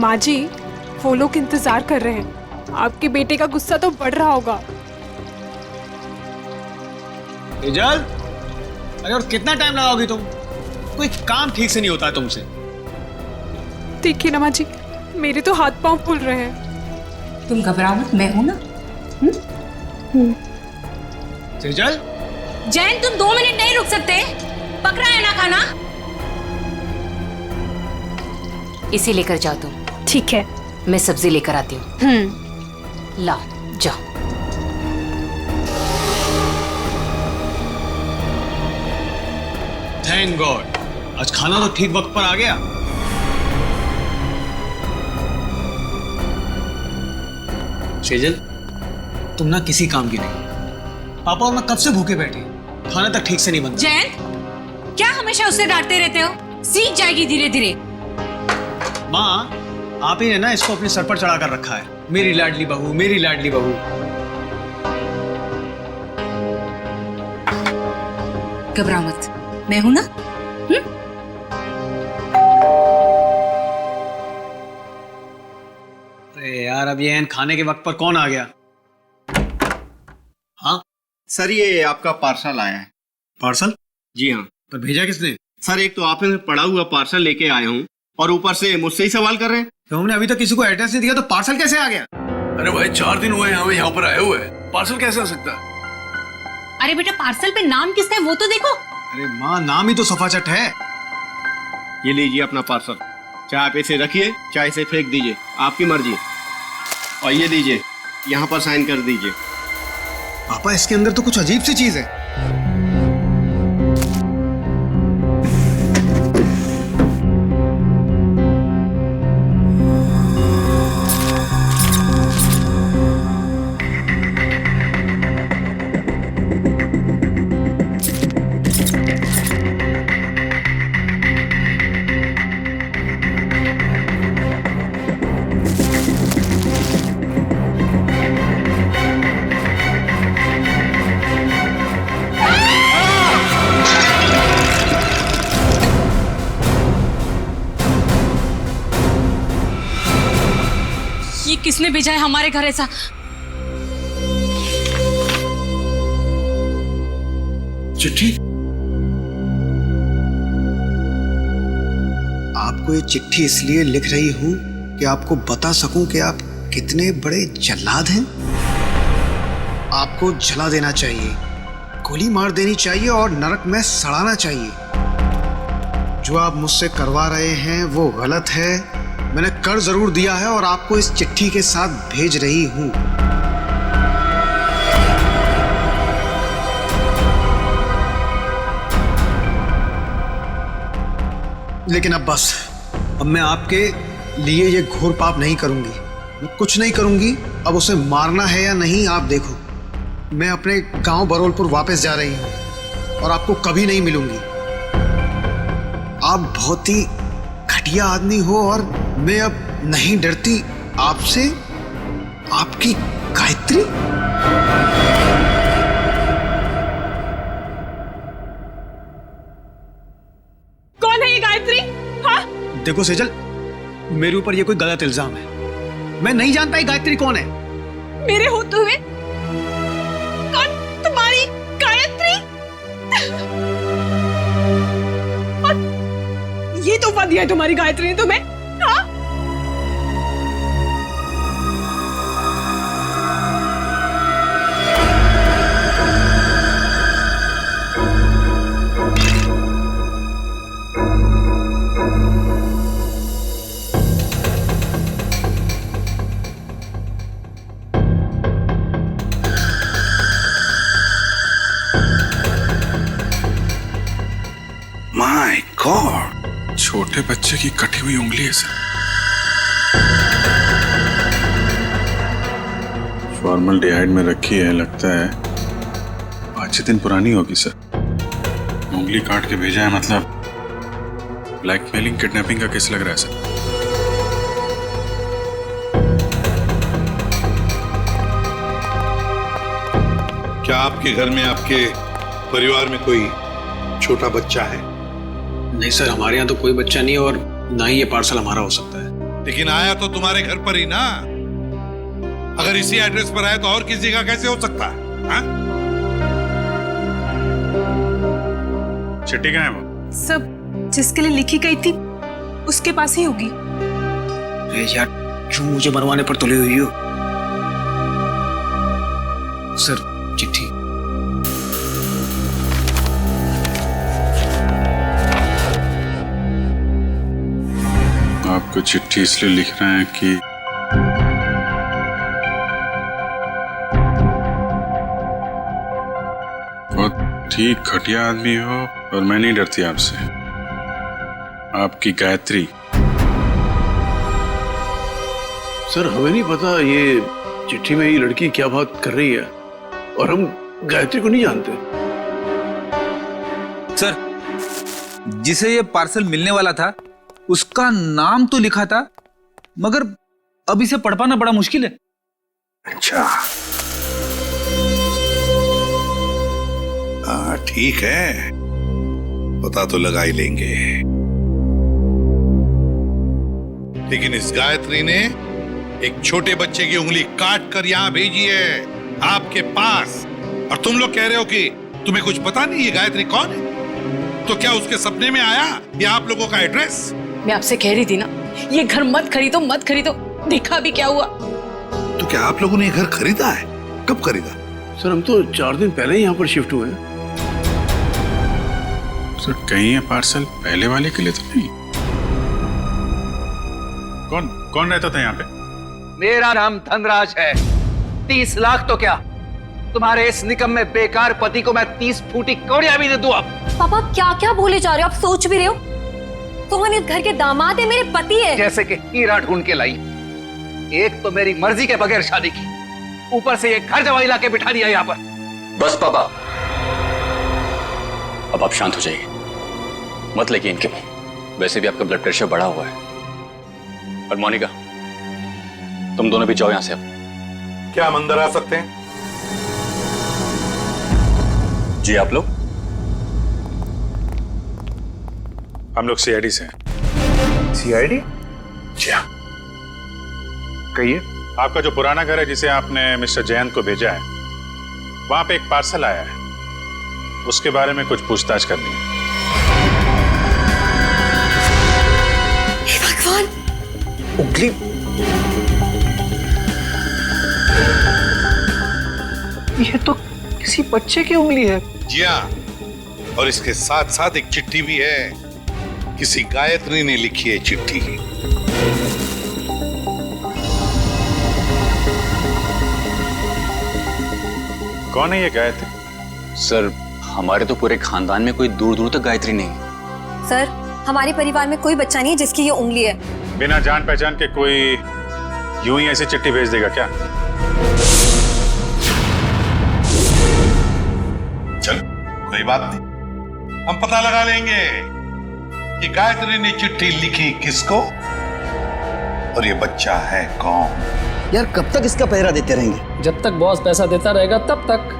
माँ जी, वो लोग इंतजार कर रहे हैं। आपके बेटे का गुस्सा तो बढ़ रहा होगा। तेजल, अरे और कितना टाइम लगाओगी तुम? कोई काम ठीक से नहीं होता है तुमसे। देखिए ना माँ जी, मेरे तो हाथ पांव फूल रहे हैं। तुम घबराओ मत, मैं हूं ना। तेजल, जैन तुम 2 मिनट नहीं रुक सकते? पकड़ा है ना खाना? इसे लेकर जाओ तुम। ठीक है, मैं सब्जी लेकर आती हूँ। लाओ जाओ। थैंक गॉड, आज खाना तो ठीक वक्त पर आ गया। सेजल, तुम ना किसी काम की नहीं। पापा और मैं कब से भूखे बैठे, खाना तक ठीक से नहीं बनता। जैन, क्या हमेशा उससे डांटते रहते हो? सीख जाएगी धीरे धीरे। माँ, आप ही ने ना इसको अपने सर पर चढ़ा कर रखा है। मेरी लाडली बहू, मेरी लाडली बहू। घबराओ मत, मैं हूं ना। अरे यार, अब ये खाने के वक्त पर कौन आ गया? हाँ सर, ये आपका पार्सल आया है। पार्सल? जी हाँ पर भेजा किसने? सर, एक तो आपने पड़ा हुआ पार्सल लेके आया हूँ और ऊपर से मुझसे ही सवाल कर रहे हैं। तो हमने अभी तक किसी को एड्रेस नहीं दिया, तो पार्सल कैसे आ गया? अरे भाई, 4 दिन हुए हमें यहाँ पर आए हुए, पार्सल कैसे आ सकता है? अरे बेटा, पार्सल पे नाम किसका है वो तो देखो। अरे माँ, नाम ही तो सफाचट है। ये लीजिए अपना पार्सल। चाहे आप इसे रखिए, चाहे इसे फेंक दीजिए, आपकी मर्जी। और ये लीजिए, यहाँ पर साइन कर दीजिए। पापा, इसके अंदर तो कुछ अजीब सी चीज है। ये किसने भेजा है हमारे घर ऐसा? चिट्ठी? आपको ये चिट्ठी इसलिए लिख रही हूं कि आपको बता सकूं कि आप कितने बड़े जल्लाद हैं। आपको जला देना चाहिए, गोली मार देनी चाहिए और नरक में सड़ाना चाहिए। जो आप मुझसे करवा रहे हैं वो गलत है। मैंने कर जरूर दिया है और आपको इस चिट्ठी के साथ भेज रही हूं। लेकिन अब बस, अब मैं आपके लिए ये घोर पाप नहीं करूंगी। मैं कुछ नहीं करूंगी। अब उसे मारना है या नहीं आप देखो। मैं अपने गांव बरोलपुर वापस जा रही हूं और आपको कभी नहीं मिलूंगी। आप बहुत ही घटिया आदमी हो और मैं अब नहीं डरती आपसे। आपकी गायत्री? कौन है ये गायत्री? हाँ? देखो सेजल, मेरे ऊपर ये कोई गलत इल्जाम है। मैं नहीं जानता ये गायत्री कौन है। मेरे होते हुए कौन तुम्हारी गायत्री? और ये तोहफा दिया है तुम्हारी गायत्री ने तुम्हें? हाँ? माय गॉड, छोटे बच्चे की कटी हुई उंगली है सर। फॉर्मल्डिहाइड में रखी है, लगता है 5-6 दिन पुरानी होगी सर। उंगली काट के भेजा है, मतलब ब्लैकमेलिंग किडनैपिंग का केस लग रहा है सर। क्या आपके घर में, आपके परिवार में कोई छोटा बच्चा है? नहीं सर, हमारे यहाँ तो कोई बच्चा नहीं और ना ही ये पार्सल हमारा हो सकता है। लेकिन आया तो तुम्हारे घर पर ही ना। अगर इसी एड्रेस पर आया तो और किसी का कैसे हो सकता है? हाँ? चिट्ठी कहाँ है वो? सब जिसके लिए लिखी गई थी उसके पास ही होगी। अरे यार, क्यों मुझे मरवाने पर तुले हुई हो? सर, चिट्ठी। आपको चिट्ठी इसलिए लिख रहे हैं कि बहुत ठीक घटिया आदमी हो, और मैं नहीं डरती आपसे। आपकी गायत्री। सर, हमें नहीं पता ये चिट्ठी में ये लड़की क्या बात कर रही है, और हम गायत्री को नहीं जानते। सर, जिसे ये पार्सल मिलने वाला था उसका नाम तो लिखा था, मगर अब इसे पढ़ पाना बड़ा मुश्किल है। अच्छा, हाँ ठीक है, पता तो लगा ही लेंगे। लेकिन इस गायत्री ने एक छोटे बच्चे की उंगली काट कर यहां भेजी है आपके पास, और तुम लोग कह रहे हो कि तुम्हें कुछ पता नहीं ये गायत्री कौन है? तो क्या उसके सपने में आया ये आप लोगों का एड्रेस? मैं आपसे कह रही थी ना, ये घर मत खरीदो मत खरीदो। देखा भी क्या हुआ। तो क्या आप लोगों ने ये घर खरीदा है? कब खरीदा? सर, हम तो 4 दिन पहले ही यहाँ पर शिफ्ट हुए हैं। सर, कहीं ये पार्सल पहले वाले के लिए तो नहीं? कौन रहता था यहाँ पे? मेरा नाम धनराज है। 30 लाख तो क्या, तुम्हारे इस निकम्मे बेकार पति को मैं 30 फूटी कौड़ियां भी दे दूं। अब पापा क्या क्या बोले जा रहे हो? आप सोच भी रहे हो? सोहन इस घर के दामाद है, मेरे पति है। जैसे कि हीरा ढूंढ के लाई। एक तो मेरी मर्जी के बगैर शादी की, ऊपर से ये घर जवाई लाके बिठा दिया यहाँ पर। बस पापा, अब आप शांत हो जाइए, मत लेके इनके मुंह। वैसे भी आपका ब्लड प्रेशर बढ़ा हुआ है। और मोनिका, तुम दोनों भी जाओ यहां से। अब क्या हम अंदर आ सकते हैं? जी, आप लोग? हम लोग सीआईडी से हैं। सीआईडी? क्या? कहिए। आपका जो पुराना घर है जिसे आपने मिस्टर जयंत को भेजा है, वहां पे एक पार्सल आया है, उसके बारे में कुछ पूछताछ करनी है। भगवान, उंगली। ये तो किसी बच्चे की उंगली है। जी हाँ, और इसके साथ साथ एक चिट्ठी भी है। किसी गायत्री ने लिखी है चिट्ठी। कौन है ये गायत्री? सर, हमारे तो पूरे खानदान में कोई दूर दूर तक गायत्री नहीं है। सर, हमारे परिवार में कोई बच्चा नहीं है जिसकी ये उंगली है। बिना जान पहचान के कोई यूं ही ऐसी चिट्ठी भेज देगा क्या? चल, कोई बात नहीं, हम पता लगा लेंगे कि गायत्री ने चिट्ठी लिखी किसको और ये बच्चा है कौन। यार, कब तक इसका पहरा देते रहेंगे? जब तक बॉस पैसा देता रहेगा तब तक।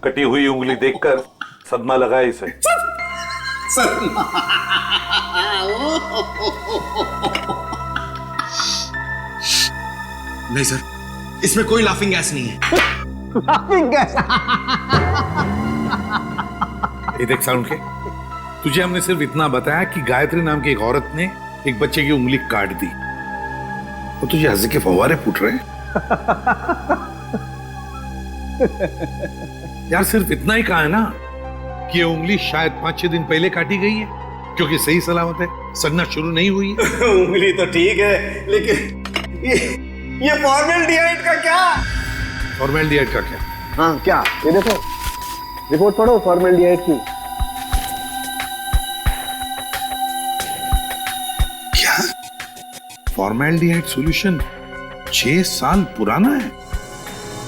कटी हुई उंगली देखकर सदमा लगा इसे। नहीं सर, इसमें कोई लाफिंग गैस नहीं है। Laughing gas? ये देख साउंड के, तुझे हमने सिर्फ इतना बताया कि गायत्री नाम की एक औरत ने एक बच्चे की उंगली काट दी, तो तुझे हंसी के फव्वारे फूट रहे हैं। यार, सिर्फ इतना ही कहा है ना कि ये उंगली शायद 5-6 दिन पहले काटी गई है, क्योंकि सही सलामत है, सड़ना शुरू नहीं हुई है। उंगली तो ठीक है, लेकिन ये फॉर्मेल्डिहाइड का क्या? फॉर्मेल्डिहाइड का क्या? हाँ, क्या? ये देखो, रिपोर्ट पढ़ो फॉर्मेल्डिहाइड की। क्या? फॉर्मेल्डिहाइड सॉल्यूशन 6 साल पुराना है?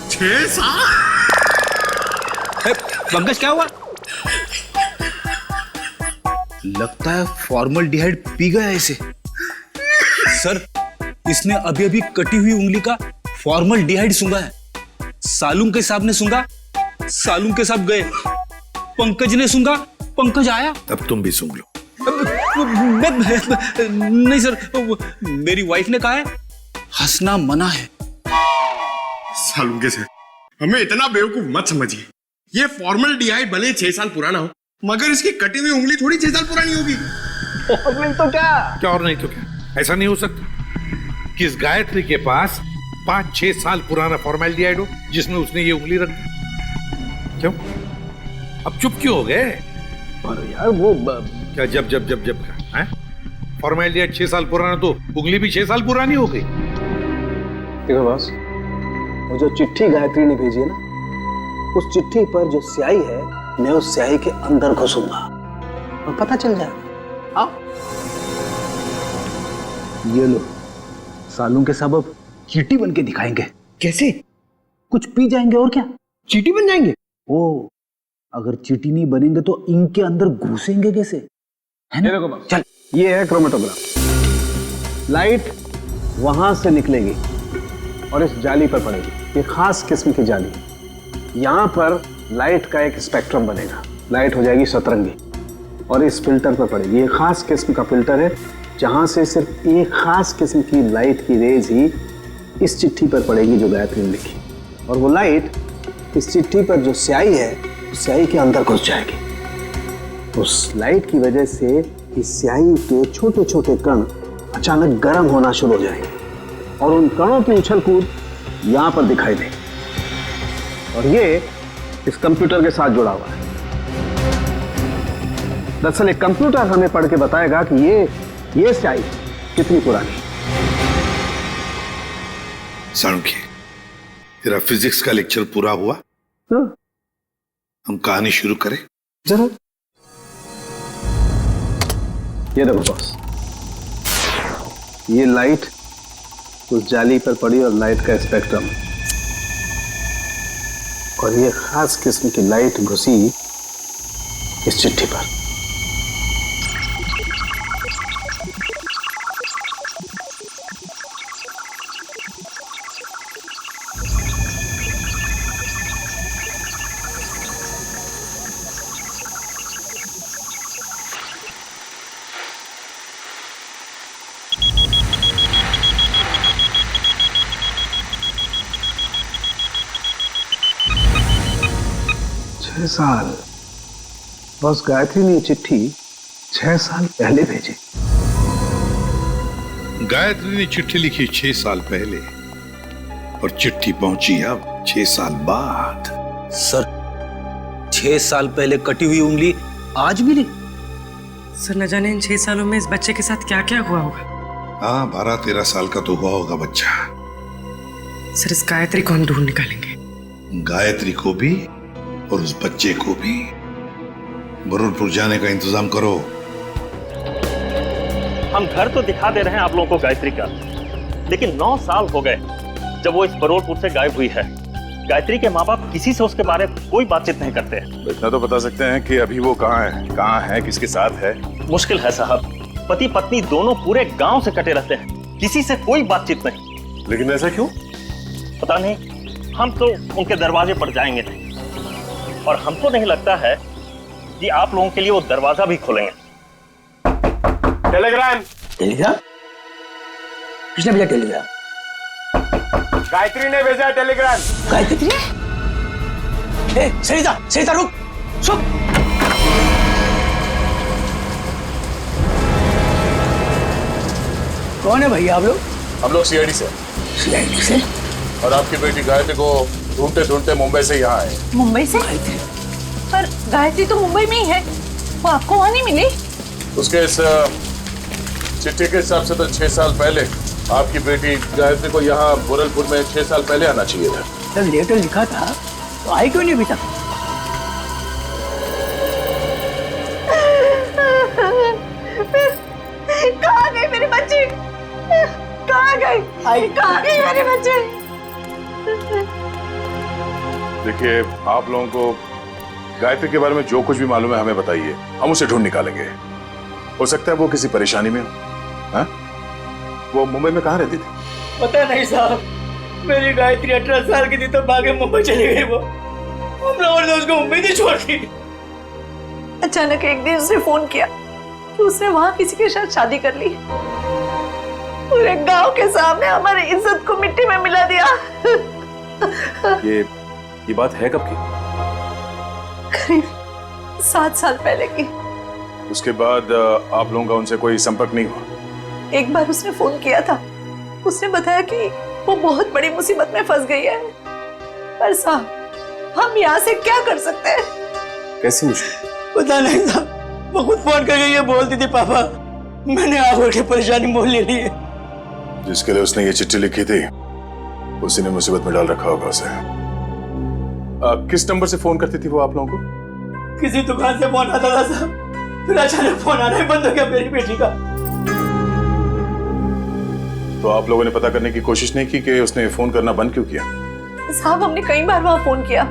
6 साल? पंकज, क्या हुआ? लगता है फॉर्मल्डिहाइड पी गया इसे। सर, इसने अभी अभी कटी हुई उंगली का फॉर्मल्डिहाइड सूंघा है। सालूम के साहब ने सूंघा, सालूम के साहब गए। पंकज ने सूंघा, पंकज आया। अब तुम भी सूंघ लो। नहीं सर, मेरी वाइफ ने कहा है हंसना मना है। सालूम के साथ हमें इतना बेवकूफ मत समझिए। ये फॉर्मल्डिहाइड भले 6 साल पुराना हो, मगर इसकी कटी हुई उंगली थोड़ी 6 साल पुरानी होगी। और नहीं तो क्या, और नहीं तो क्या। ऐसा नहीं हो सकता कि इस गायत्री के पास 5-6 साल पुराना फॉर्मल्डिहाइड हो जिसमें उसने ये उंगली रख दी। क्यों? अब चुप क्यों हो गए? अरे यार वो क्या जब जब जब जब का फॉर्मल्डिहाइड 6 साल पुराना तो उंगली भी 6 साल पुरानी हो गई। देखो बॉस, वो जो चिट्ठी गायत्री ने भेजी है ना, उस चिट्ठी पर जो स्याही है, मैं उस स्याही के अंदर घुसूंगा और पता चल जाएगा। आओ, ये लो, सालू के साहब अब चींटी बन के दिखाएंगे। कैसे? कुछ पी जाएंगे और क्या, चींटी बन जाएंगे। ओ, अगर चींटी नहीं बनेंगे तो इनके अंदर घुसेंगे कैसे, है ना? देखो चल, ये है क्रोमेटोग्राफ। लाइट वहां से निकलेगी और इस जाली पर पड़ेगी। ये खास किस्म की जाली। यहां पर लाइट का एक स्पेक्ट्रम बनेगा। लाइट हो जाएगी सतरंगी और इस फिल्टर पर पड़ेगी। ये खास किस्म का फिल्टर है जहां से सिर्फ एक खास किस्म की लाइट की रेज ही इस चिट्ठी पर पड़ेगी जो गायत्री ने लिखी। और वो लाइट इस चिट्ठी पर जो स्याही है, उस स्याही के अंदर घुस जाएगी। उस लाइट की वजह से इस स्याही के छोटे छोटे कण अचानक गर्म होना शुरू हो जाएंगे और उन कणों की उछल कूद यहां पर दिखाई देगी। और ये इस कंप्यूटर के साथ जुड़ा हुआ है। दरअसल एक कंप्यूटर हमें पढ़ के बताएगा कि ये स्याही कितनी पुरानी है। सालुंकी, तेरा फिजिक्स का लेक्चर पूरा हुआ? हम कहानी शुरू करें? जरूर। ये देखो बॉस, ये लाइट उस जाली पर पड़ी और लाइट का स्पेक्ट्रम, और ये खास किस्म की लाइट घुसी इस चिट्ठी पर। साल बस गायत्री ने चिट्ठी 6 साल पहले भेजी। गायत्री ने चिट्ठी लिखी 6 साल पहले और चिट्ठी पहुंची अब 6 साल बाद। सर, 6 साल पहले कटी हुई उंगली आज मिली। सर, न जाने इन 6 सालों में इस बच्चे के साथ क्या क्या हुआ होगा। हाँ, 12-13 साल का तो हुआ होगा बच्चा। सर, इस गायत्री को हम ढूंढ निकालेंगे। गायत्री को भी और उस बच्चे को भी। बरूरपुर जाने का इंतजाम करो। हम घर तो दिखा दे रहे हैं आप लोगों को गायत्री का, लेकिन 9 साल हो गए जब वो इस बरूरपुर से गायब हुई है। गायत्री के माँ बाप किसी से उसके बारे में कोई बातचीत नहीं करते हैं। इतना तो बता सकते हैं कि अभी वो कहाँ है, किसके साथ है? मुश्किल है साहब, पति पत्नी दोनों पूरे गांव से कटे रहते हैं, किसी से कोई बातचीत नहीं। लेकिन ऐसा क्यों? पता नहीं, हम तो उनके दरवाजे पर जाएंगे नहीं, और हमको नहीं लगता है कि आप लोगों के लिए वो दरवाजा भी खोलेंगे। टेलीग्राम किसने भेजा? टेलीग्राम गायत्री ने भेजा टेलीग्राम। गायत्री? सरिता रुक, सुन। कौन है भैया आप लोग? हम लोग सीआईडी से। सीआईडी से? और आपकी बेटी गायत्री को ढूंढते ढूंढते मुंबई से यहाँ आए। मुंबई से? पर गायत्री तो मुंबई में ही है, वो आपको वहां नहीं मिली? उसके इस चिट्ठी के हिसाब से तो 6 साल पहले आपकी बेटी गायत्री को यहाँ बुरलपुर में 6 साल पहले आना चाहिए था। तो लेटर लिखा था तो आई क्यों नहीं अभी तक? कहाँ गई मेरी बच्ची? कहाँ गई मेरे बच्चे? देखिए, आप लोगों को गायत्री के बारे में जो कुछ भी मालूम है हमें बताइए, हम उसे ढूंढ निकालेंगे। हो सकता है वो किसी परेशानी में हो। हाँ? वो मुंबई में कहाँ रहती थी? पता नहीं साहब, मेरी गायत्री 18 साल की थी तो भागे मुंबई चली गई। वो हम लोगों ने उसको उम्मीद ही छोड़ दी। अचानक एक दिन उसने फोन किया कि उसने वहां किसी के साथ शादी कर ली। पूरे गांव के सामने हमारी इज्जत को मिट्टी में मिला दिया। ये बात है कब की? करीब 7 साल पहले की। उसके बाद आप लोगों का उनसे कोई संपर्क नहीं हुआ? एक बार उसने फोन किया था। उसने बताया कि वो बहुत बड़ी मुसीबत में फंस गई है। पर साहब, हम यहाँ से क्या कर सकते हैं? कैसी मुश्किल? पता नहीं साहब, वो खुद फोन करके ये बोलती थी, पापा मैंने आग की परेशानी मोल ले ली है। जिसके लिए उसने ये चिट्ठी लिखी थी उसी ने मुसीबत में डाल रखा होगा उसे। किस नंबर से फोन करती थी वो आप लोगों को? किसी दुकान से फोन आता था साहब, फिर अचानक फोन आना ही बंद हो गया मेरी बेटी का। तो आप लोगों ने पता करने की कोशिश नहीं की कि उसने फोन करना बंद क्यों किया? साहब, हमने कई बार वहां फोन किया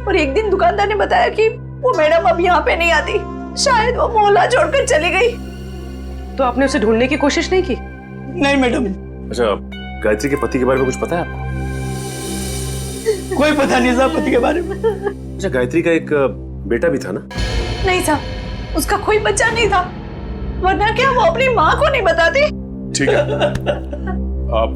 और एक दिन दुकानदार ने बताया कि वो मैडम अब यहाँ पे नहीं आती, शायद वो मोहल्ला छोड़कर चली गई। तो आपने उसे ढूंढने की कोशिश नहीं की? नहीं मैडम। अच्छा, गायत्री के पति के बारे में कुछ पता है आपको? कोई पता नहीं साहब पति के बारे में। अच्छा, गायत्री का एक बेटा भी था ना? नहीं साहब, उसका कोई बच्चा नहीं था, वरना क्या वो अपनी माँ को नहीं बताती? ठीक है, आप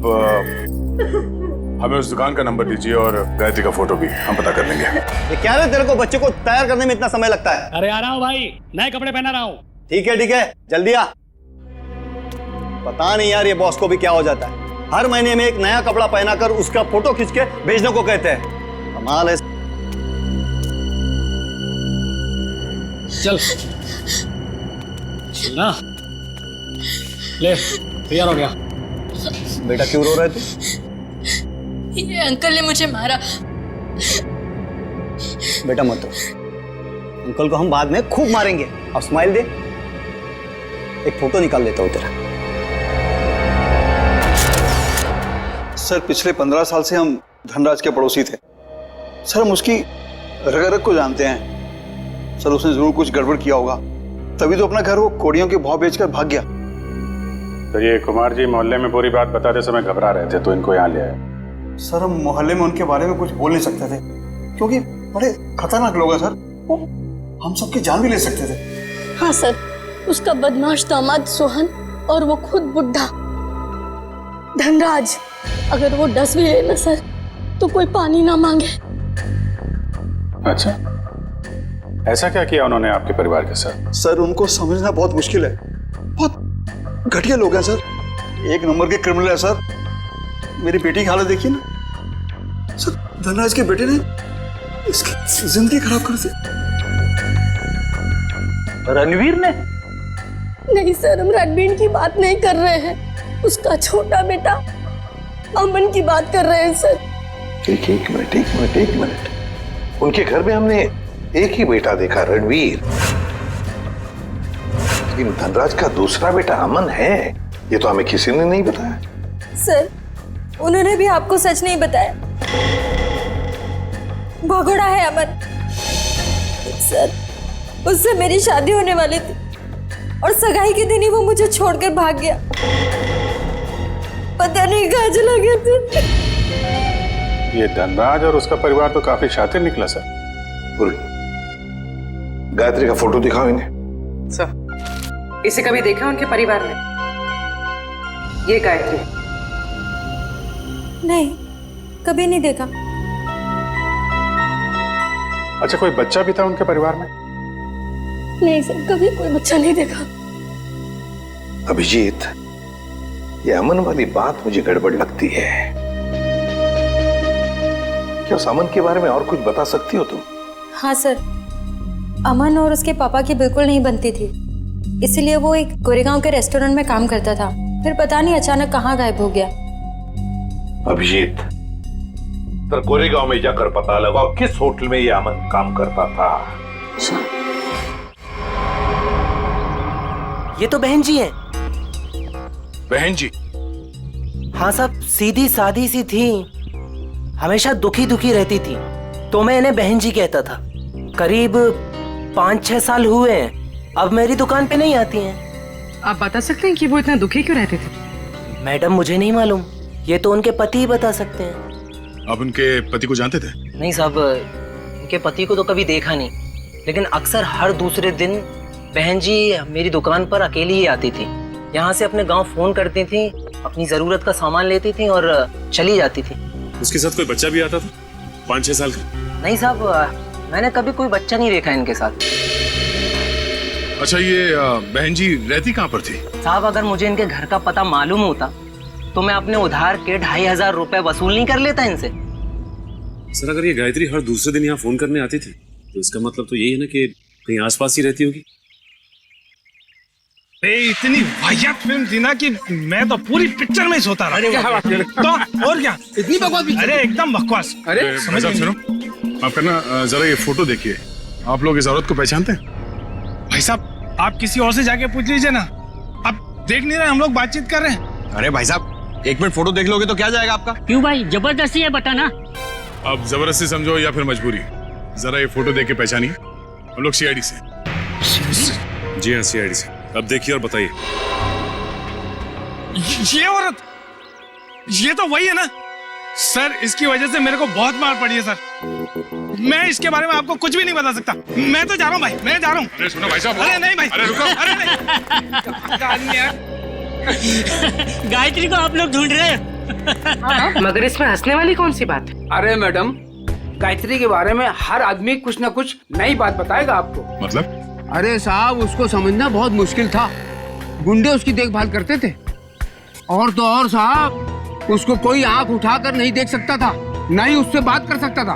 हमें उस दुकान का नंबर दीजिए और गायत्री का फोटो भी हम पता कर लेंगे। ये क्या है, तेरे को बच्चे को तैयार करने में इतना समय लगता है? अरे आ रहा हूँ भाई, नए कपड़े पहना रहा हूँ। ठीक है, जल्दी आ। पता नहीं यार ये बॉस को भी क्या हो जाता है, हर महीने में एक नया कपड़ा पहनाकर उसका फोटो खींच के भेजने को कहते हैं। कमाल है। चल ना, ले तैयार हो गया। बेटा क्यों रो रहे थे? ये अंकल ने मुझे मारा। बेटा मत रो, अंकल को हम बाद में खूब मारेंगे। अब स्माइल दे, एक फोटो निकाल लेता हूं तेरा। सर पिछले 15 साल से हम धनराज के पड़ोसी थे सर। हम उसकी रग रग को जानते हैं सर। उसने जरूर कुछ गड़बड़ किया होगा, तभी तो अपना घर वो कोड़ियों के भाव बेचकर भाग गया। तो ये कुमार जी मोहल्ले में पूरी बात बताते समय घबरा रहे थे तो इनको यहाँ ले आए। सर हम मोहल्ले में उनके बारे में कुछ बोल नहीं सकते थे क्योंकि बड़े खतरनाक लोग हैं सर, वो हम सबकी जान भी ले सकते थे। हाँ सर, उसका बदमाश दामाद सोहन और वो खुद बुढ़ा धनराज, अगर वो डस भी ले ना सर तो कोई पानी ना मांगे। अच्छा, ऐसा क्या किया उन्होंने आपके परिवार के साथ? सर उनको समझना बहुत मुश्किल है, बहुत घटिया लोग हैं सर, एक नंबर के क्रिमिनल है सर। मेरी बेटी की हालत देखिए ना सर, धनराज के बेटे ने इसकी जिंदगी खराब कर दी। रणवीर ने? नहीं सर, हम रणवीर की बात नहीं कर रहे हैं, उसका छोटा बेटा अमन की बात कर रहे हैं सर। एक मिनट। उनके घर में हमने एक ही बेटा देखा, रणवीर। लेकिन धनराज का दूसरा बेटा अमन है, ये तो हमें किसी ने नहीं बताया। सर, उन्होंने भी आपको सच नहीं बताया। भगोड़ा है अमन। सर, उससे मेरी शादी होने वाली थी और सगाई के दिन ही वो मुझे छोड़कर भाग गया। पता नहीं कहाँ चला गया था। ये धनराज और उसका परिवार तो काफी शातिर निकला सर। गायत्री का फोटो दिखाओ इन्हें। सर, इसे कभी देखा उनके परिवार में? ये गायत्री? नहीं, कभी नहीं देखा। अच्छा, कोई बच्चा भी था उनके परिवार में? नहीं सर, कभी कोई बच्चा नहीं देखा। अभिजीत, ये अमन वाली बात मुझे गड़बड़ लगती है। क्या उस अमन के बारे में और कुछ बता सकती हो तुम? हाँ सर, अमन और उसके पापा की बिल्कुल नहीं बनती थी, इसलिए वो एक गोरेगांव के रेस्टोरेंट में काम करता था, फिर पता नहीं अचानक कहाँ गायब हो गया। अभिजीत, तो गोरेगांव में जाकर पता लगाओ किस होटल में ये अमन काम करता था। ये तो बहन जी हैं। बहन जी? हाँ साहब, सीधी सादी सी थी, हमेशा दुखी दुखी रहती थी, तो मैं इन्हें बहन जी कहता था। करीब 5-6 साल हुए हैं, अब मेरी दुकान पे नहीं आती हैं। आप बता सकते हैं कि वो इतना दुखी क्यों रहते थे? मैडम मुझे नहीं मालूम, ये तो उनके पति ही बता सकते हैं। आप उनके पति को जानते थे? नहीं साहब, उनके पति को तो कभी देखा नहीं, लेकिन अक्सर हर दूसरे दिन बहन जी मेरी दुकान पर अकेली ही आती थी। यहाँ से अपने गांव फोन करती थी, अपनी जरूरत का सामान लेती थी और चली जाती थी। उसके साथ कोई बच्चा भी आता था 5-6 साल का? नहीं साहब, मैंने कभी कोई बच्चा नहीं देखा इनके साथ। अच्छा, ये बहन जी रहती कहाँ पर थी? साहब अगर मुझे इनके घर का पता मालूम होता तो मैं अपने उधार के 2500 रुपए वसूल नहीं कर लेता इनसे। सर अगर ये गायत्री हर दूसरे दिन यहाँ फोन करने आती थी तो इसका मतलब तो यही है ना कि कहीं आसपास ही रहती होगी। इतनी वाहियात फिल्म थी ना कि मैं तो पूरी पिक्चर में ही सोता रहा। क्या बात कर? तो और क्या इतनी बकवास? अरे एकदम बकवास। अरे समझ सुनो, आप करना जरा ये फोटो देखिए। आप लोग इस औरत को पहचानते हैं? भाई साहब आप किसी और से जाके पूछ लीजिए ना, आप देख नहीं रहे हम लोग बातचीत कर रहे हैं। अरे भाई साहब 1 मिनट फोटो देख लोगे तो क्या जाएगा आपका? क्यों भाई, जबरदस्ती है बताना। आप जबरदस्ती समझो या फिर मजबूरी, जरा ये फोटो देख के पहचानिए। हम लोग सीआईडी से। जी हाँ, सीआईडी से। अब देखिए और बताइए। ये औरत, ये तो वही है ना सर, इसकी वजह से मेरे को बहुत मार पड़ी है सर। मैं इसके बारे में आपको कुछ भी नहीं बता सकता। मैं तो जा रहा हूँ भाई, मैं जा रहा हूँ। अरे सुनो भाई साहब। अरे नहीं भाई, अरे रुको। अरे नहीं गायत्री को आप लोग ढूंढ रहे हैं। मगर इसमें हंसने वाली कौन सी बात है? अरे मैडम, गायत्री के बारे में हर आदमी कुछ न कुछ नई बात बताएगा आपको। मतलब? अरे साहब उसको समझना बहुत मुश्किल था। गुंडे उसकी देखभाल करते थे, और तो और साहब उसको कोई आंख उठाकर नहीं देख सकता था, न ही उससे बात कर सकता था।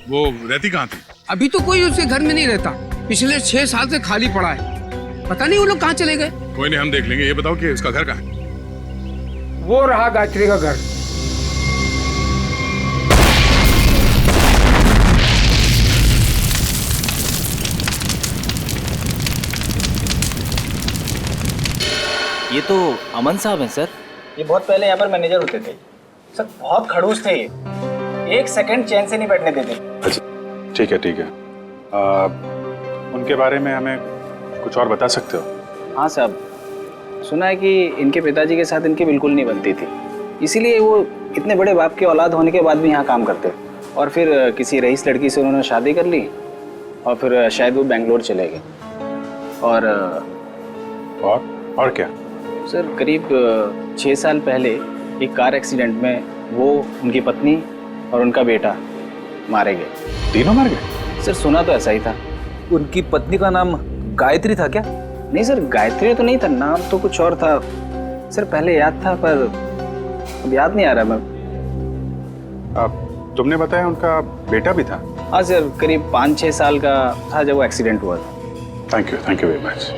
वो रहती कहाँ थी? अभी तो कोई उसके घर में नहीं रहता, पिछले 6 साल से खाली पड़ा है। पता नहीं वो लोग कहाँ चले गए। कोई नहीं, हम देख लेंगे। ये बताओ कि उसका घर कहाँ है? वो रहा गायत्री का घर। ये तो अमन साहब हैं सर। ये बहुत पहले यहाँ पर मैनेजर होते थे सर, बहुत खड़ूस थे ये, 1 सेकंड चैन से नहीं बैठने देते। अच्छा ठीक है ठीक है। उनके बारे में हमें कुछ और बता सकते हो? हाँ साहब, सुना है कि इनके पिताजी के साथ इनकी बिल्कुल नहीं बनती थी, इसीलिए वो इतने बड़े बाप की औलाद होने के बाद भी यहाँ काम करते, और फिर किसी रईस लड़की से उन्होंने शादी कर ली और फिर शायद वो बेंगलोर चले गए। और क्या सर, करीब 6 साल पहले एक कार एक्सीडेंट में वो, उनकी पत्नी और उनका बेटा मारे गए। तीनों मार गए? सर सुना तो ऐसा ही था। उनकी पत्नी का नाम गायत्री था क्या? नहीं सर, गायत्री तो नहीं था, नाम तो कुछ और था सर। पहले याद था पर अब याद नहीं आ रहा। मैं तुमने बताया उनका बेटा भी था? हाँ सर, करीब 5-6 साल का था जब वो एक्सीडेंट हुआ था। Thank you very much.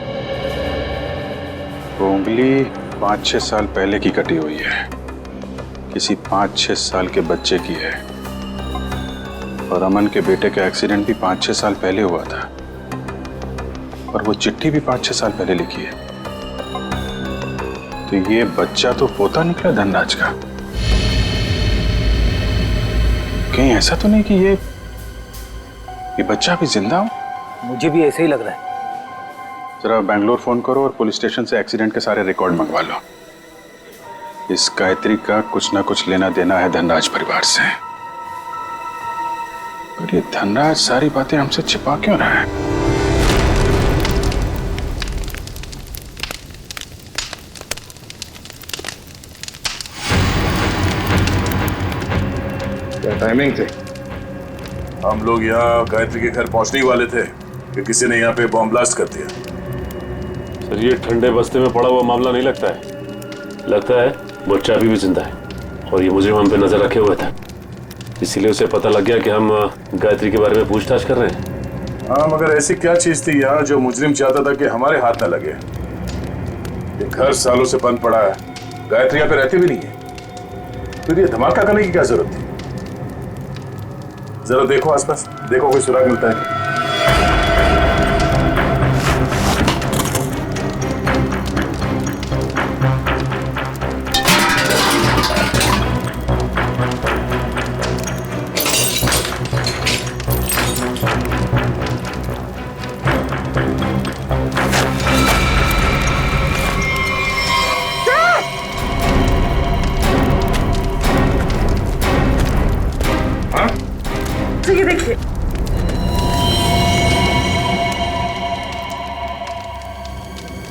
वो उंगली 5-6 साल पहले की कटी हुई है, किसी 5-6 साल के बच्चे की है, और अमन के बेटे का एक्सीडेंट भी 5-6 साल पहले हुआ था, और वो चिट्ठी भी 5-6 साल पहले लिखी है। तो ये बच्चा तो पोता निकला धनराज का। कहीं ऐसा तो नहीं कि ये बच्चा भी जिंदा हो? मुझे भी ऐसे ही लग रहा है। जरा बैंगलोर फोन करो और पुलिस स्टेशन से एक्सीडेंट के सारे रिकॉर्ड मंगवा लो। इस गायत्री का कुछ ना कुछ लेना देना है धनराज परिवार से। और ये धनराज सारी बातें हमसे छिपा क्यों रहा है? क्या टाइमिंग थे? हम लोग यहाँ गायत्री के घर पहुंचने ही वाले थे कि किसी ने यहाँ पे बॉम्ब ब्लास्ट कर दिया। सर ये ठंडे बस्ते में पड़ा हुआ मामला नहीं लगता है। लगता है बच्चा अभी भी जिंदा है और ये मुझे हम पे नजर रखे हुए था, इसीलिए उसे पता लग गया कि हम गायत्री के बारे में पूछताछ कर रहे हैं। हाँ, मगर ऐसी क्या चीज थी यहाँ जो मुजरिम चाहता था कि हमारे हाथ न लगे? ये घर सालों से बंद पड़ा है, गायत्री यहाँ पे रहती भी नहीं है, फिर ये धमाका करने की क्या जरूरत थी? जरा देखो आसपास, देखो कोई सुराग मिलता है।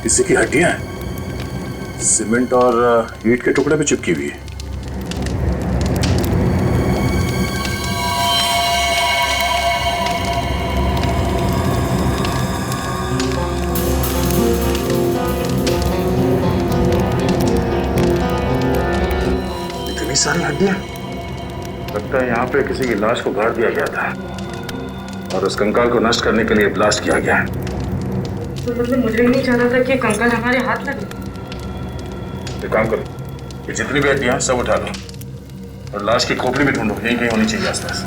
किसी की हड्डियां हैं, सीमेंट और ईंट के टुकड़े पे चिपकी हुई है। इतनी सारी हड्डियां, लगता है यहाँ पे किसी की लाश को गाड़ दिया गया था और उस कंकाल को नष्ट करने के लिए ब्लास्ट किया गया। तो मतलब मुझे नहीं चाहता था कि कंकाल हमारे हाथ लगे। एक काम करो, ये जितनी भी हड्डियां सब उठा लो और लाश की खोपड़ी भी ढूंढो, यहीं कहीं होनी चाहिए आसपास।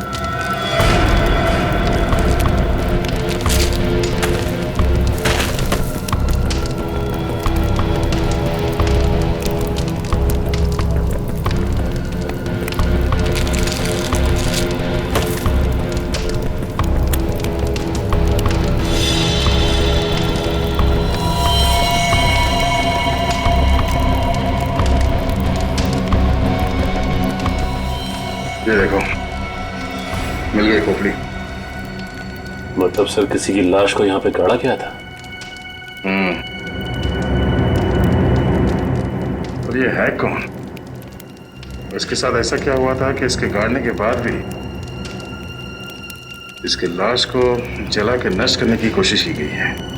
ये देखो, मिल गई खोपड़ी। मतलब सर किसी की लाश को यहाँ पे गाड़ा गया था? और ये है कौन? इसके साथ ऐसा क्या हुआ था कि इसके गाड़ने के बाद भी इसकी लाश को जला के नष्ट करने की कोशिश की गई है?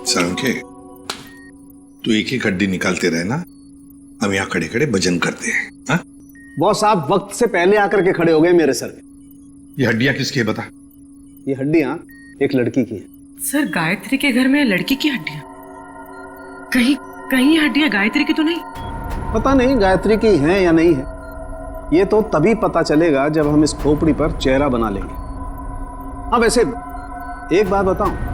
सालुंखे, तू एक ही हड्डी निकालते रहे ना, हम यहाँ खड़े खड़े भजन करते हैं। हाँ? बॉस, आप वक्त से पहले आकर के खड़े हो गए मेरे सर पे। ये हड्डियां किसकी है बता? ये हड्डियां एक लड़की की है। सर, गायत्री के घर में लड़की की हड्डियां? कहीं कहीं हड्डियां गायत्री की तो नहीं? पता नहीं गायत्री की हैं या नहीं है, ये तो तभी पता चलेगा जब हम इस खोपड़ी पर चेहरा बना लेंगे। हाँ, वैसे एक बात बताऊं,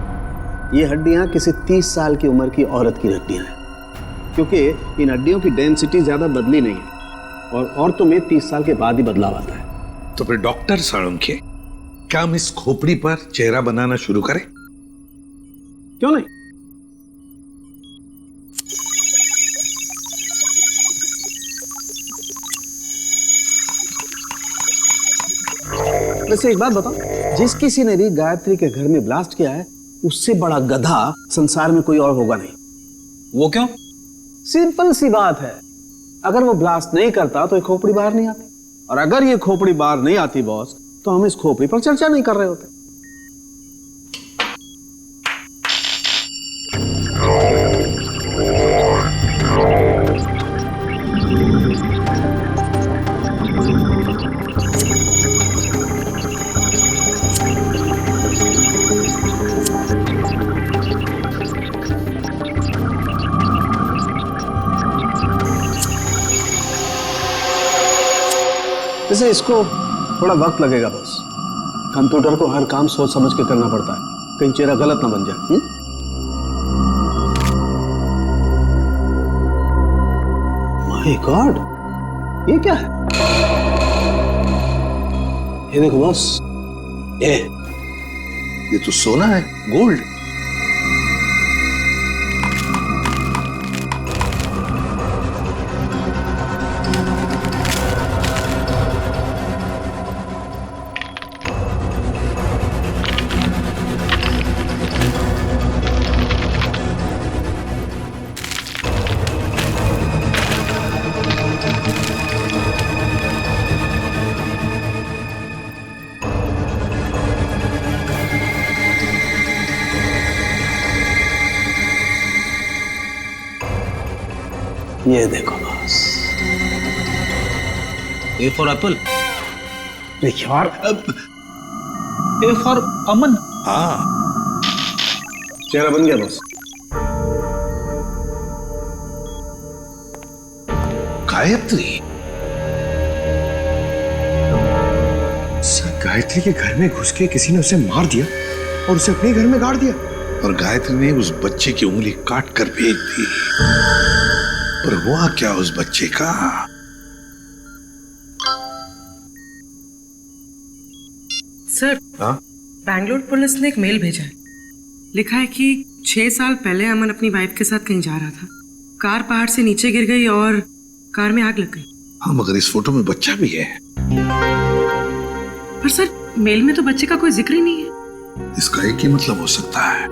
ये हड्डियां किसी 30 साल की उम्र की औरत की हड्डियां हैं, क्योंकि इन हड्डियों की डेंसिटी ज्यादा बदली नहीं है और औरतों में 30 साल के बाद ही बदलाव आता है। तो फिर डॉक्टर सालुंखे, क्या हम इस खोपड़ी पर चेहरा बनाना शुरू करें? क्यों नहीं? वैसे एक बात बताओ, जिस किसी ने भी गायत्री के घर में ब्लास्ट किया है, उससे बड़ा गधा संसार में कोई और होगा नहीं। वो क्यों? सिंपल सी बात है, अगर वो ब्लास्ट नहीं करता तो ये खोपड़ी बाहर नहीं आती, और अगर ये खोपड़ी बाहर नहीं आती बॉस, तो हम इस खोपड़ी पर चर्चा नहीं कर रहे होते। वैसे इसको थोड़ा वक्त लगेगा बस, कंप्यूटर को हर काम सोच समझ के करना पड़ता है, कहीं चेहरा गलत ना बन जाए। माय गॉड, ये क्या है? ये देखो बॉस, ये तो सोना है, गोल्ड। ये देखो boss, A for apple, A for Aman. हाँ, चेहरा बन गया बॉस। गायत्री, सर गायत्री के घर में घुस के किसी ने उसे मार दिया और उसे अपने घर में गाड़ दिया, और गायत्री ने उस बच्चे की उंगली काट कर भेज दी। और हुआ क्या उस बच्चे का? सर बैंगलोर पुलिस ने एक मेल भेजा है। लिखा है कि 6 साल पहले अमन अपनी वाइफ के साथ कहीं जा रहा था, कार पहाड़ से नीचे गिर गई और कार में आग लग गई। हाँ, मगर इस फोटो में बच्चा भी है। पर सर मेल में तो बच्चे का कोई जिक्र ही नहीं है। इसका एक ही मतलब हो सकता है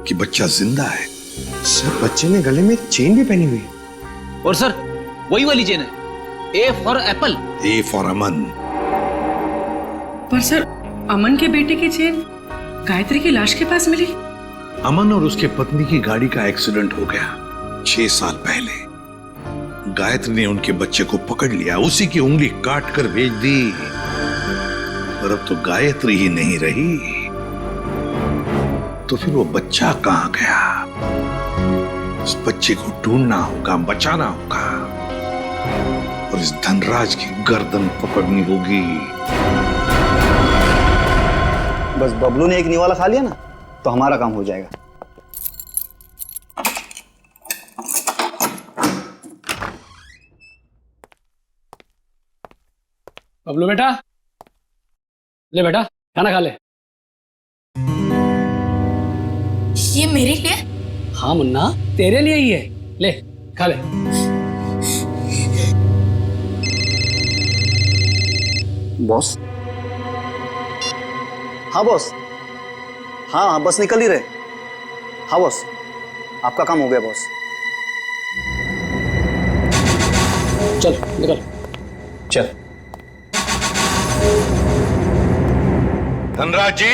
कि बच्चा जिंदा है। सर बच्चे ने गले में चेन भी पहनी हुई है। और सर वही वाली चेन है, A for apple. A for Aman. पर सर अमन के बेटे की चेन गायत्री की लाश के पास मिली। अमन और उसके पत्नी की गाड़ी का एक्सीडेंट हो गया 6 साल पहले। गायत्री ने उनके बच्चे को पकड़ लिया, उसी की उंगली काट कर भेज दी। पर अब तो गायत्री ही नहीं रही, तो फिर वो बच्चा कहां गया? उस बच्चे को ढूंढना होगा, बचाना होगा और इस धनराज की गर्दन पकड़नी होगी। बस बबलू ने एक निवाला खा लिया ना तो हमारा काम हो जाएगा। बबलू बेटा, ले बेटा खाना खा ले। ये मेरे लिए? हाँ मुन्ना, तेरे लिए ही है, ले खा ले। बॉस? हाँ बॉस। हाँ बस निकल ही रहे। हाँ बॉस, आपका काम हो गया बॉस। चल निकल। चल। धनराज जी,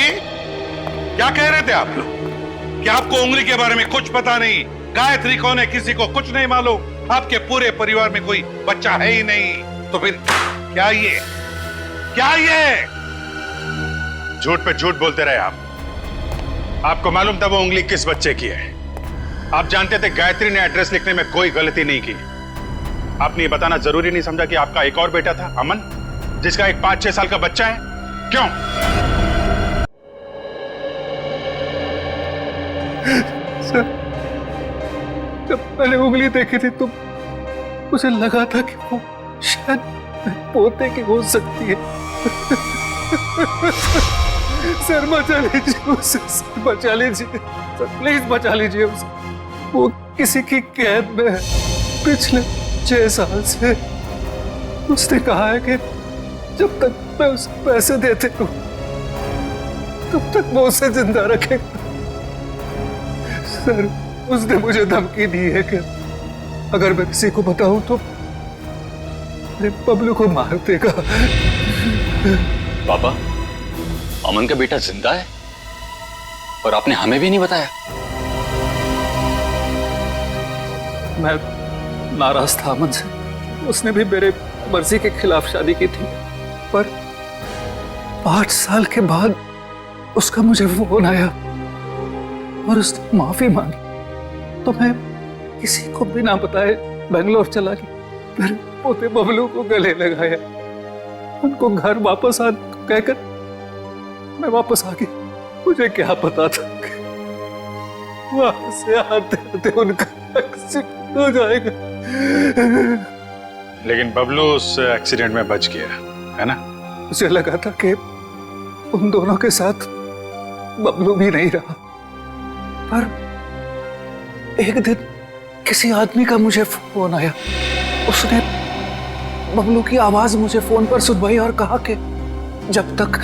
क्या कह रहे थे आप लोग? कि आपको उंगली के बारे में कुछ पता नहीं, गायत्री कौन है किसी को कुछ नहीं मालूम, आपके पूरे परिवार में कोई बच्चा है ही नहीं, तो फिर क्या ये झूठ पे झूठ बोलते रहे आप। आपको मालूम था वो उंगली किस बच्चे की है। आप जानते थे गायत्री ने एड्रेस लिखने में कोई गलती नहीं की। आपने ये बताना जरूरी नहीं समझा कि आपका एक और बेटा था अमन, जिसका एक 5-6 साल का बच्चा है? क्यों? सर, जब मैंने उंगली देखी थी तो मुझे लगा था कि वो शायद पोते की हो सकती है। सर बचा लीजिए उसे, सर बचा लीजिए, सर प्लीज बचा लीजिए उसे। वो किसी की कैद में है पिछले 6 साल से। उसने कहा है कि जब तक मैं उसे पैसे देते रहूं तब तक वो उसे जिंदा रखेगा। सर उसने मुझे धमकी दी है कि अगर मैं किसी को बताऊं तो मेरे बबलू को मार देगा। पापा, अमन का बेटा जिंदा है और आपने हमें भी नहीं बताया। मैं नाराज था अमन से। उसने भी मेरे मर्जी के खिलाफ शादी की थी, पर 5 साल के बाद उसका मुझे फोन आया और उसने माफी मांगी, तो मैं किसी को बिना बताए बेंगलोर चला गया। फिर पोते बबलू को गले लगाया, उनको घर वापस आने को कहकर मैं वापस आ गया। मुझे क्या पता था कि वहां से आते आते उनका एक्सीडेंट हो जाएगा। लेकिन बबलू उस एक्सीडेंट में बच गया है ना? मुझे लगा था कि उन दोनों के साथ बबलू भी नहीं रहा, पर एक दिन किसी आदमी का मुझे फोन आया। उसने बबलू की आवाज मुझे फोन पर सुनवाई और कहा कि जब तक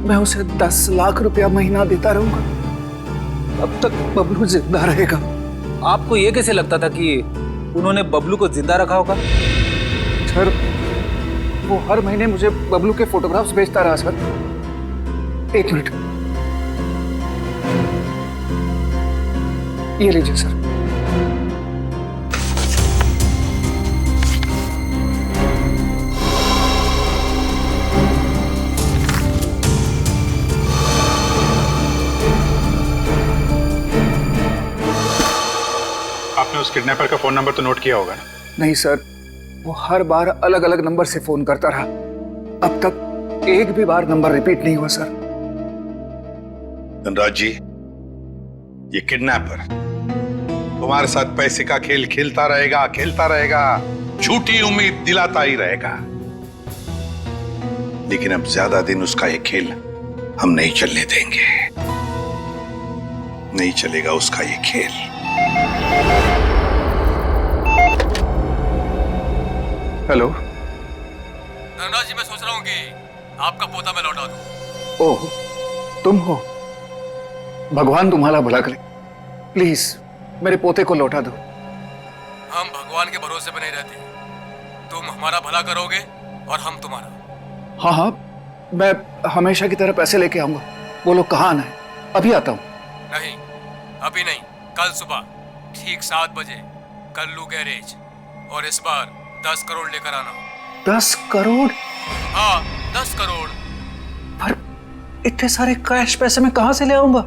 मैं उसे 10 लाख रुपया महीना देता रहूंगा तब तक बबलू जिंदा रहेगा। आपको ये कैसे लगता था कि उन्होंने बबलू को जिंदा रखा होगा? सर वो हर महीने मुझे बबलू के फोटोग्राफ्स भेजता रहा सर। 1 मिनट, ये लीजिए सर। आपने उस किडनैपर का फोन नंबर तो नोट किया होगा ना? नहीं सर, वो हर बार अलग अलग नंबर से फोन करता रहा। अब तक एक भी बार नंबर रिपीट नहीं हुआ सर। धनराज जी, ये किडनैपर तुम्हारे साथ पैसे का खेल खेलता रहेगा, झूठी उम्मीद दिलाता ही रहेगा। लेकिन अब ज्यादा दिन उसका ये खेल हम नहीं चलने देंगे। नहीं चलेगा उसका ये खेल। हेलो धनराज जी, मैं सोच रहा हूँ कि आपका पोता मैं लौटा दूं। ओह, तुम हो? भगवान तुम्हारा भला करे। प्लीज मेरे पोते को लौटा दो। हम भगवान के भरोसे पे नहीं रहते। तुम हमारा भला करोगे और हम तुम्हारा। हाँ हाँ, मैं हमेशा की तरह पैसे लेके आऊंगा। बोलो कहाँ आना है, अभी आता हूँ। नहीं, अभी नहीं, कल सुबह ठीक 7 बजे कल्लू गैरेज, और इस बार 10 करोड़ लेकर आना। 10 करोड़? हाँ, 10 करोड़। पर इतने सारे कैश पैसे मैं कहाँ से ले आऊंगा?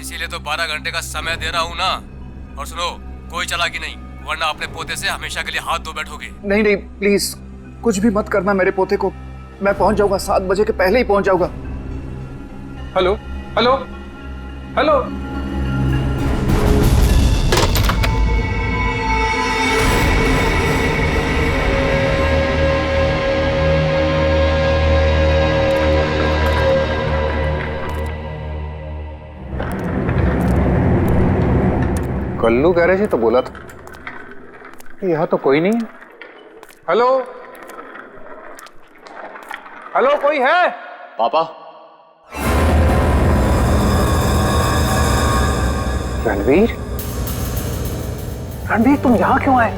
इसीलिए तो 12 घंटे का समय दे रहा हूँ ना। और सुनो, कोई चालाकी नहीं, वरना अपने पोते से हमेशा के लिए हाथ धो बैठोगे। नहीं नहीं, प्लीज कुछ भी मत करना मेरे पोते को। मैं पहुंच जाऊंगा, 7 बजे के पहले ही पहुंच जाऊंगा। Hello hello hello. Kallu garage ही तो बोला था, यहाँ तो कोई नहीं है। हेलो हेलो, कोई है? पापा। रणवीर, रणवीर तुम यहाँ क्यों आए?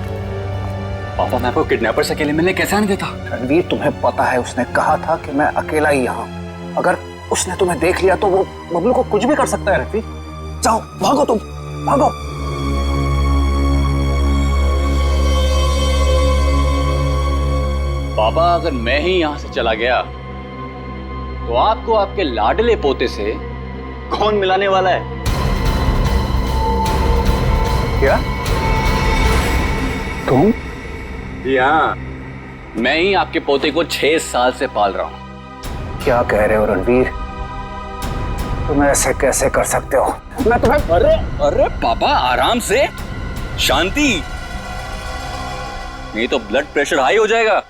पापा, मैं आपको किडनैपर से अकेले मिलने कैसे आने देता? रणवीर, तुम्हें पता है उसने कहा था कि मैं अकेला ही यहाँ हूँ। अगर उसने तुम्हें देख लिया तो वो बबलू को कुछ भी कर सकता है। रणवीर जाओ, भागो, तुम भागो। पापा, अगर मैं ही यहां से चला गया तो आपको आपके लाडले पोते से कौन मिलाने वाला है? क्या? तुम? जी हाँ, मैं ही आपके पोते को 6 साल से पाल रहा हूं। क्या कह रहे हो रणवीर? तुम ऐसे कैसे कर सकते हो? मैं तुम्हें... अरे पापा, आराम से, शांति, नहीं तो ब्लड प्रेशर हाई हो जाएगा।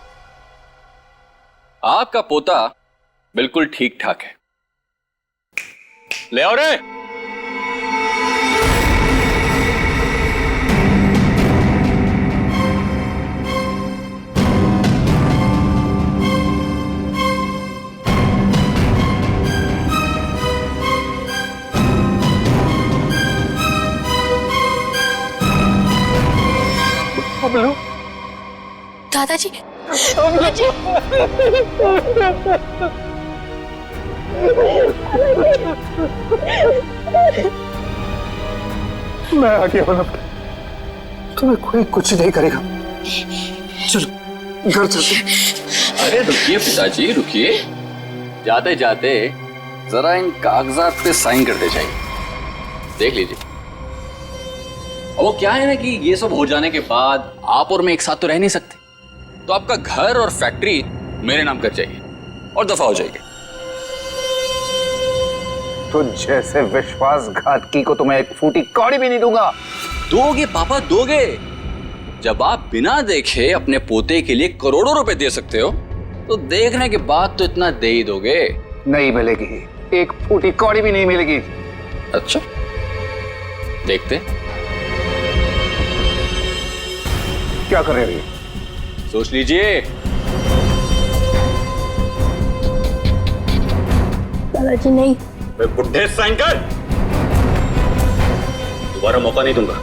आपका पोता बिल्कुल ठीक ठाक है। ले आओ रे। बबलू, दादाजी, दादाजी, मैं आ गया हूं। तुम्हें कोई कुछ नहीं करेगा। चलो घर चलते। अरे रुकिए पिताजी, रुकिए। जाते जाते जरा इन कागजात पे साइन करते जाइए, देख लीजिए। वो क्या है ना कि ये सब हो जाने के बाद आप और मैं एक साथ तो रह नहीं सकते, तो आपका घर और फैक्ट्री मेरे नाम कर जाइए और दफा हो जाइए। तो जैसे विश्वासघातकी को तुम्हें एक फूटी कौड़ी भी नहीं दूंगा। दोगे पापा, दोगे। जब आप बिना देखे अपने पोते के लिए करोड़ों रुपए दे सकते हो, तो देखने के बाद तो इतना दे ही दोगे। नहीं मिलेगी, एक फूटी कौड़ी भी नहीं मिलेगी। अच्छा, देखते। क्या कर रहे हो? सोच लीजिए। दादाजी नहीं। बुढ़े साइन कर, दोबारा मौका नहीं दूंगा।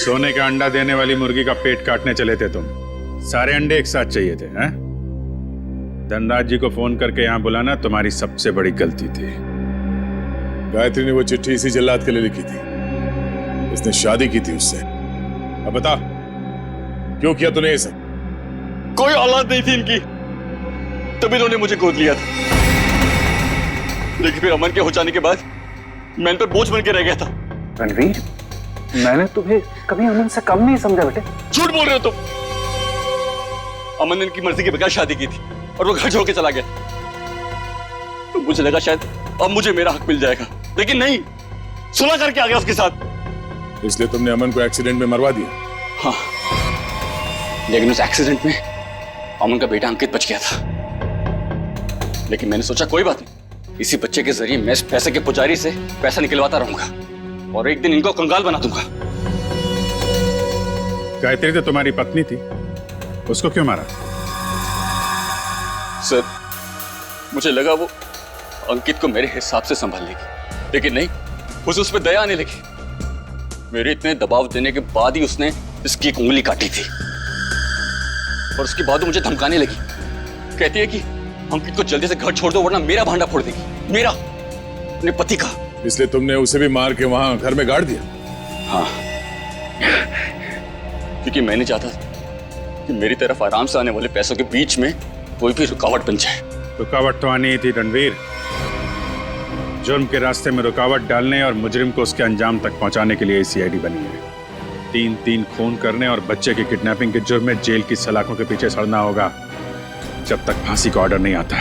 सोने का अंडा देने वाली मुर्गी का पेट काटने चले थे तुम। सारे अंडे एक साथ चाहिए थे, हैं? धनराज जी को फोन करके यहाँ बुलाना तुम्हारी सबसे बड़ी गलती थी। गायत्री ने वो चिट्ठी इसी जल्लाद के लिए लिखी थी। इसने शादी की थी उससे। अब बता, क्यों किया तूने ये सब? कोई औलाद नहीं थी इनकी, तभी इन्होंने मुझे गोद लिया था। लेकिन फिर अमन के हो जाने के बाद मैं इन पर बोझ बन के रह गया था। रणवीर, मैंने तुम्हें कभी अमन से कम नहीं समझा बेटे। झूठ बोल रहे हो तुम। अमन ने इनकी मर्जी के बगैर शादी की थी और वो घर छोड़ के चला गया। तो मुझे लगा शायद अब मुझे मेरा हक मिल जाएगा, लेकिन नहीं, सुलह करके आ गया उसके साथ। इसलिए तुमने अमन को एक्सीडेंट में मरवा दिया? हाँ, लेकिन उस एक्सीडेंट में अमन का बेटा अंकित बच गया था। लेकिन मैंने सोचा कोई बात नहीं, इसी बच्चे के जरिए मैं इस पैसे के पुजारी से पैसा निकलवाता रहूंगा और एक दिन इनको कंगाल बना दूंगा। गायत्री तो तुम्हारी पत्नी थी, उसको क्यों मारा? सर, मुझे लगा वो अंकित को मेरे हिसाब से संभाल लेगी, लेकिन नहीं, उसे उस पर दया आने लगी। मेरे इतने दबाव देने के बाद ही उसने इसकी एक उंगली काटी थी और उसके बाद वो मुझे धमकाने लगी। कहती है कि अंकित को जल्दी से घर छोड़ दो वरना मेरा भांडा फोड़ देगी, मेरा, अपने पति का। इसलिए तुमने उसे भी मार के वहां घर में गाड़ दिया? हाँ, क्योंकि मैं नहीं चाहता कि मेरी तरफ आराम से आने वाले पैसों के बीच में कोई भी रुकावट बन जाए। रुकावट तो आनी ही थी रणवीर। जुर्म के रास्ते में रुकावट डालने और मुजरिम को उसके अंजाम तक पहुंचाने के लिए सीआईडी बनी है। 3-3 खून करने और बच्चे की किडनैपिंग के जुर्म में जेल की सलाखों के पीछे सड़ना होगा जब तक फांसी का ऑर्डर नहीं आता।